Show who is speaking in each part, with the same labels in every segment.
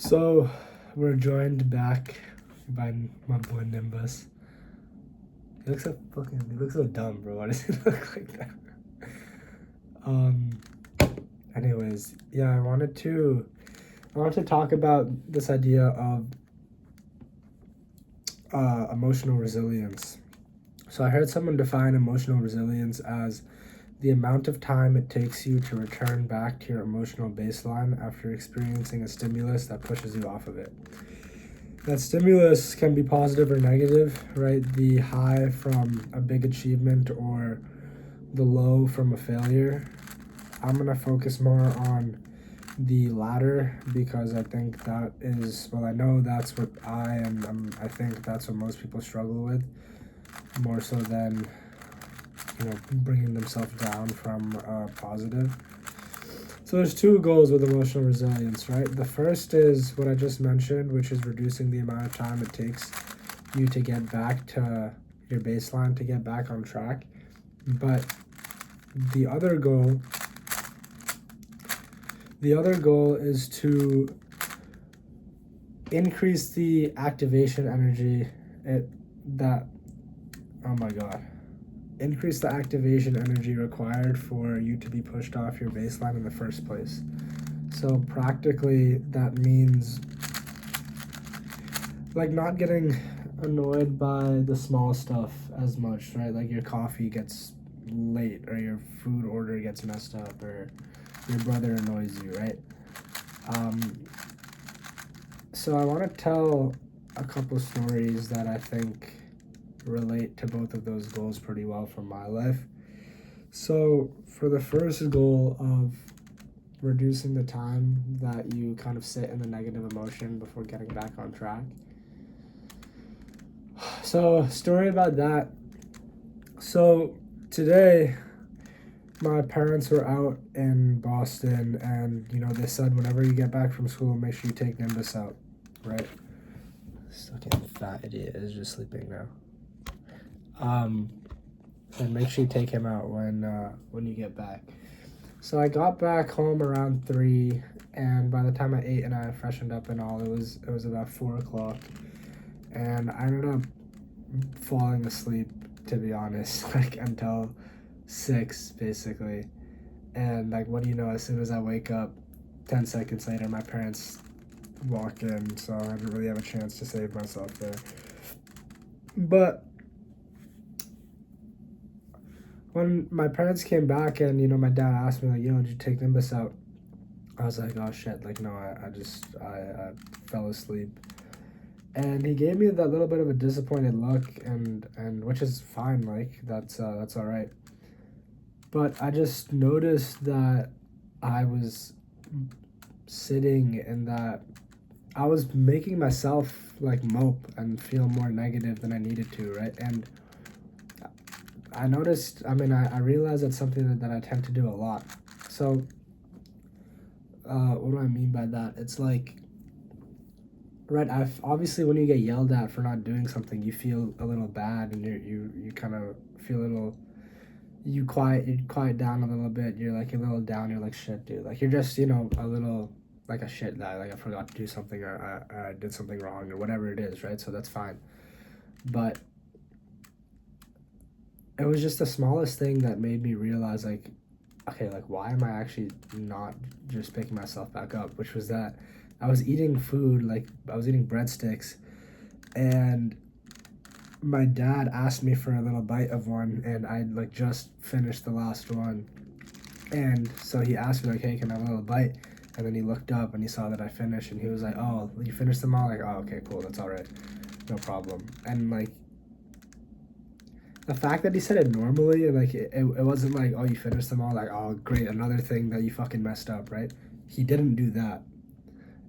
Speaker 1: So we're joined back by my boy Nimbus. He looks so dumb, bro. Why does he look like that? Um. Anyways, yeah, I wanted to talk about this idea of emotional resilience. So I heard someone define emotional resilience as the amount of time it takes you to return back to your emotional baseline after experiencing a stimulus that pushes you off of it. That stimulus can be positive or negative, right? The high from a big achievement or the low from a failure. I'm going to focus more on the latter because I think that is, well, I know that's what I think that's what most people struggle with, more so than, bringing themselves down from positive. So there's two goals with emotional resilience, right? The first is what I just mentioned, which is reducing the amount of time it takes you to get back to your baseline, to get back on track. But the other goal is to increase the activation energy increase the activation energy required for you to be pushed off your baseline in the first place. So practically that means like not getting annoyed by the small stuff as much, right? Like your coffee gets late or your food order gets messed up or your brother annoys you, right? So I want to tell a couple stories that I think relate to both of those goals pretty well from my life. So for the first goal of reducing the time that you kind of sit in the negative emotion before getting back on track. So, story about that. So, today, my parents were out in Boston, and they said whenever you get back from school, make sure you take Nimbus out, right? This fucking fat idiot is just sleeping now. And make sure you take him out when you get back. So I got back home around 3, and by the time I ate and I freshened up and all, it was about 4 o'clock, and I ended up falling asleep, to be honest, like until 6 basically. And like, what do you know? As soon as I wake up, 10 seconds later, my parents walk in, so I didn't really have a chance to save myself there. But when my parents came back and my dad asked me like, "Yo, did you take Nimbus out?" I was like, "Oh shit!" Like, no, I fell asleep. And he gave me that little bit of a disappointed look, and which is fine. Like that's all right. But I just noticed that I was sitting in that I was making myself like mope and feel more negative than I needed to, right? And I noticed, I realized that's something that I tend to do a lot. So, what do I mean by that? It's like, right, obviously when you get yelled at for not doing something, you feel a little bad and you kind of feel a little, you quiet down a little bit. You're like a little down. You're like, shit, dude. Like, you're just, a little like a shit guy. Like, I forgot to do something or I did something wrong or whatever it is, right? So that's fine. But it was just the smallest thing that made me realize, like, okay, like, why am I actually not just picking myself back up? Which was that I was eating food, like, I was eating breadsticks, and my dad asked me for a little bite of one, and I, like, just finished the last one. And so he asked me, like, hey, can I have a little bite? And then he looked up and he saw that I finished, and he was like, oh, you finished them all? Like, oh, okay, cool, that's all right. No problem. And, like, the fact that he said it normally, and like it wasn't like, oh, you finished them all, like, oh great, another thing that you fucking messed up, right? He didn't do that.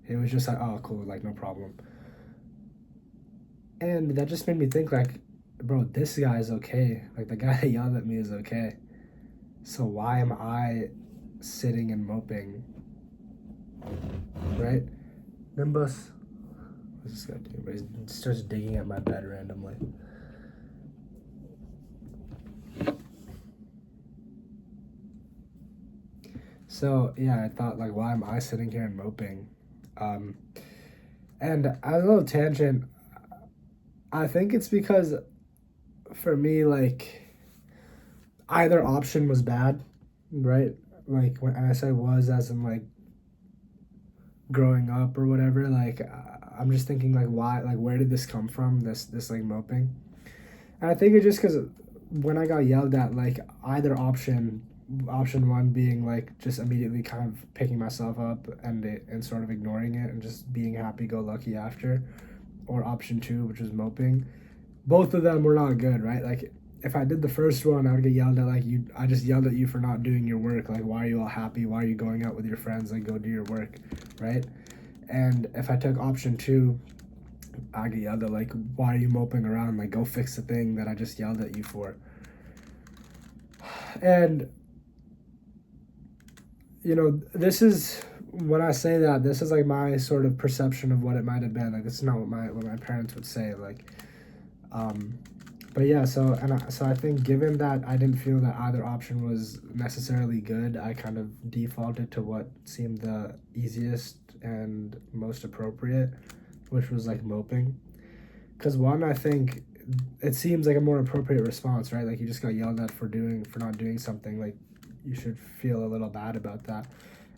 Speaker 1: It was just like, oh cool, like no problem. And that just made me think like, bro, this guy is okay. Like the guy that yelled at me is okay. So why am I sitting and moping? Right? Nimbus. What's this guy doing? He starts digging at my bed randomly. So yeah, I thought like, why am I sitting here and moping? And as a little tangent, I think it's because for me, like, either option was bad, right? Like, when I say was, as in, like, growing up or whatever, like, I'm just thinking, like, why, like, where did this come from? This like, moping. And I think it's just because when I got yelled at, like, either option one being, like, just immediately kind of picking myself up and sort of ignoring it and just being happy-go-lucky after, or option two, which was moping. Both of them were not good, right? Like, if I did the first one, I would get yelled at, like, you. I just yelled at you for not doing your work. Like, why are you all happy? Why are you going out with your friends? Like, go do your work, right? And if I took option two, I get yelled at, like, why are you moping around? Like, go fix the thing that I just yelled at you for. And, you know, this is, when I say that, this is like my sort of perception of what it might have been. Like, this is not what my parents would say. Like, um, but yeah, so I think given that I didn't feel that either option was necessarily good, I kind of defaulted to what seemed the easiest and most appropriate, which was like moping. Because one, I think it seems like a more appropriate response, right? Like, you just got yelled at for not doing something. Like, you should feel a little bad about that.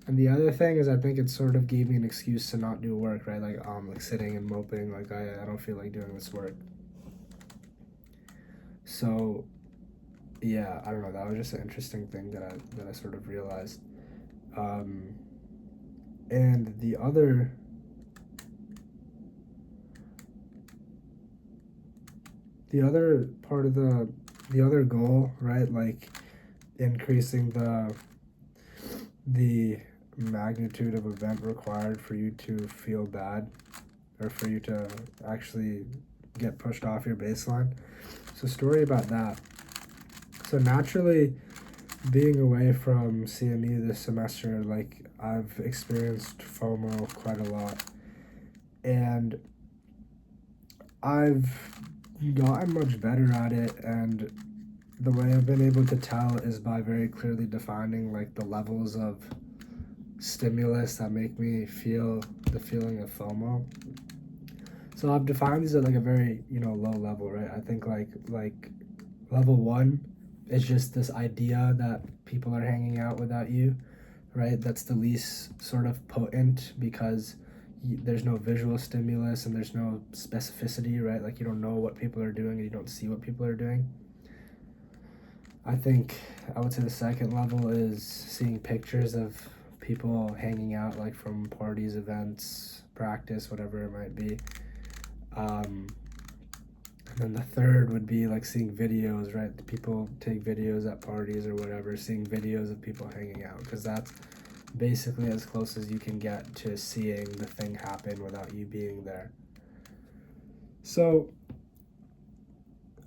Speaker 1: And the other thing is, I think it sort of gave me an excuse to not do work, right? Like sitting and moping, like, I don't feel like doing this work. So yeah, I don't know. That was just an interesting thing that I sort of realized. Um, and the other part of the other goal, right? Like, increasing the magnitude of event required for you to feel bad, or for you to actually get pushed off your baseline. So, story about that. So naturally, being away from CMU this semester, like, I've experienced FOMO quite a lot, and I've gotten much better at it. And the way I've been able to tell is by very clearly defining, like, the levels of stimulus that make me feel the feeling of FOMO. So I've defined these at, like, a very, low level, right? I think, like level one is just this idea that people are hanging out without you, right? That's the least sort of potent, because there's no visual stimulus and there's no specificity, right? Like, you don't know what people are doing and you don't see what people are doing. I think I would say the second level is seeing pictures of people hanging out, like, from parties, events, practice, whatever it might be. And then the third would be, like, seeing videos, right? People take videos at parties or whatever, seeing videos of people hanging out, because that's basically as close as you can get to seeing the thing happen without you being there. So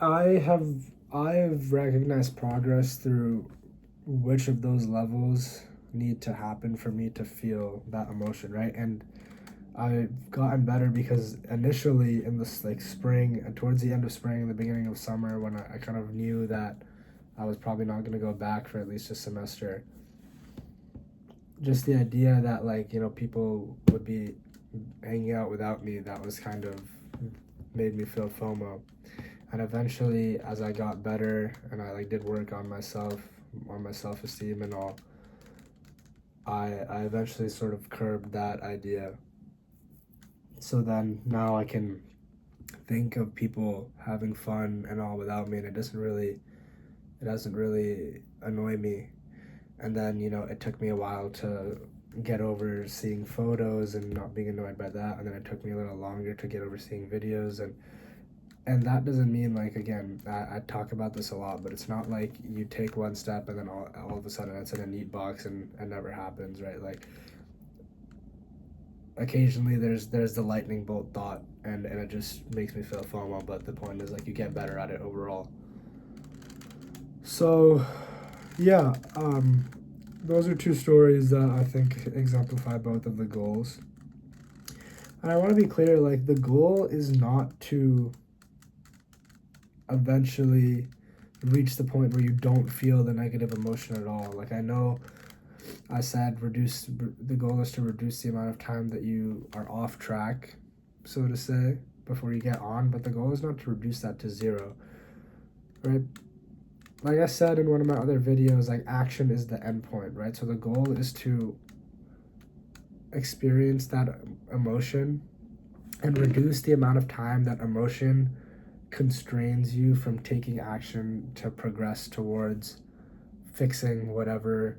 Speaker 1: I've recognized progress through which of those levels need to happen for me to feel that emotion, right? And I've gotten better because initially in this, like, spring, and towards the end of spring and the beginning of summer, when I kind of knew that I was probably not going to go back for at least a semester, just the idea that, like, people would be hanging out without me, that was kind of made me feel FOMO. And eventually, as I got better and I, like, did work on myself, on my self-esteem and all, I eventually sort of curbed that idea. So then now I can think of people having fun and all without me, and it doesn't really annoy me. And then, it took me a while to get over seeing photos and not being annoyed by that, and then it took me a little longer to get over seeing videos. And that doesn't mean, like, again, I talk about this a lot, but it's not like you take one step and then all of a sudden it's in a neat box and it never happens, right? Like, occasionally there's the lightning bolt thought, and it just makes me feel FOMO, but the point is, like, you get better at it overall. So yeah, those are two stories that I think exemplify both of the goals. And I want to be clear, like, the goal is not to eventually reach the point where you don't feel the negative emotion at all. Like, I know I said the goal is to reduce the amount of time that you are off track, so to say, before you get on, but the goal is not to reduce that to zero, right? Like I said in one of my other videos, like action is the end point, right? So the goal is to experience that emotion and reduce the amount of time that emotion constrains you from taking action to progress towards fixing whatever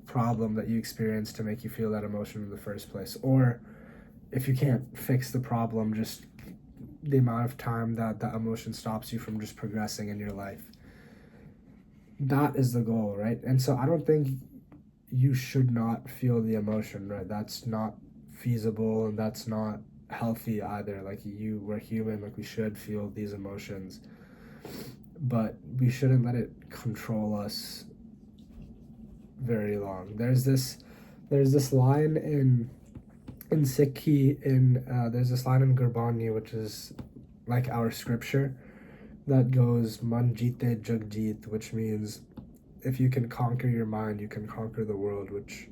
Speaker 1: problem that you experience to make you feel that emotion in the first place. Or if you can't fix the problem, just the amount of time that that emotion stops you from just progressing in your life. That is the goal, right? And so I don't think you should not feel the emotion, right? That's not feasible and that's not healthy either. Like we're human, like we should feel these emotions, but we shouldn't let it control us very long. There's this line in Sikhi there's this line in Gurbani, which is like our scripture, that goes Man Jite Jug Jeet, which means if you can conquer your mind, you can conquer the world. Which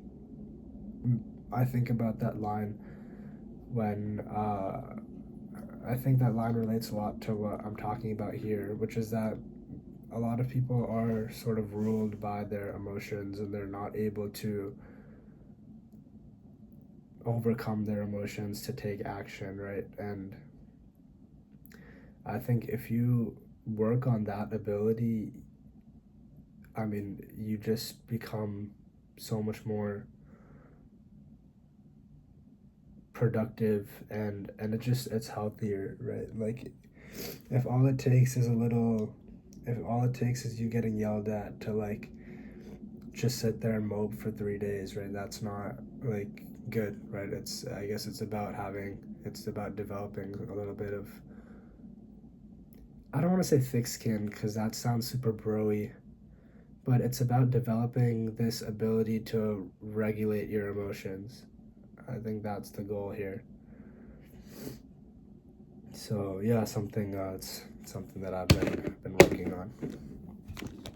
Speaker 1: I think about that line when I think that line relates a lot to what I'm talking about here, which is that a lot of people are sort of ruled by their emotions and they're not able to overcome their emotions to take action, right? And I think if you work on that ability, I mean, you just become so much more productive and it's healthier, right? Like if all it takes is a little if all it takes is you getting yelled at to like just sit there and mope for 3 days, right? That's not like good, right? I guess it's about developing a little bit of, I don't want to say thick skin because that sounds super broy, but it's about developing this ability to regulate your emotions. I think that's the goal here. So yeah, it's something that I've been working on.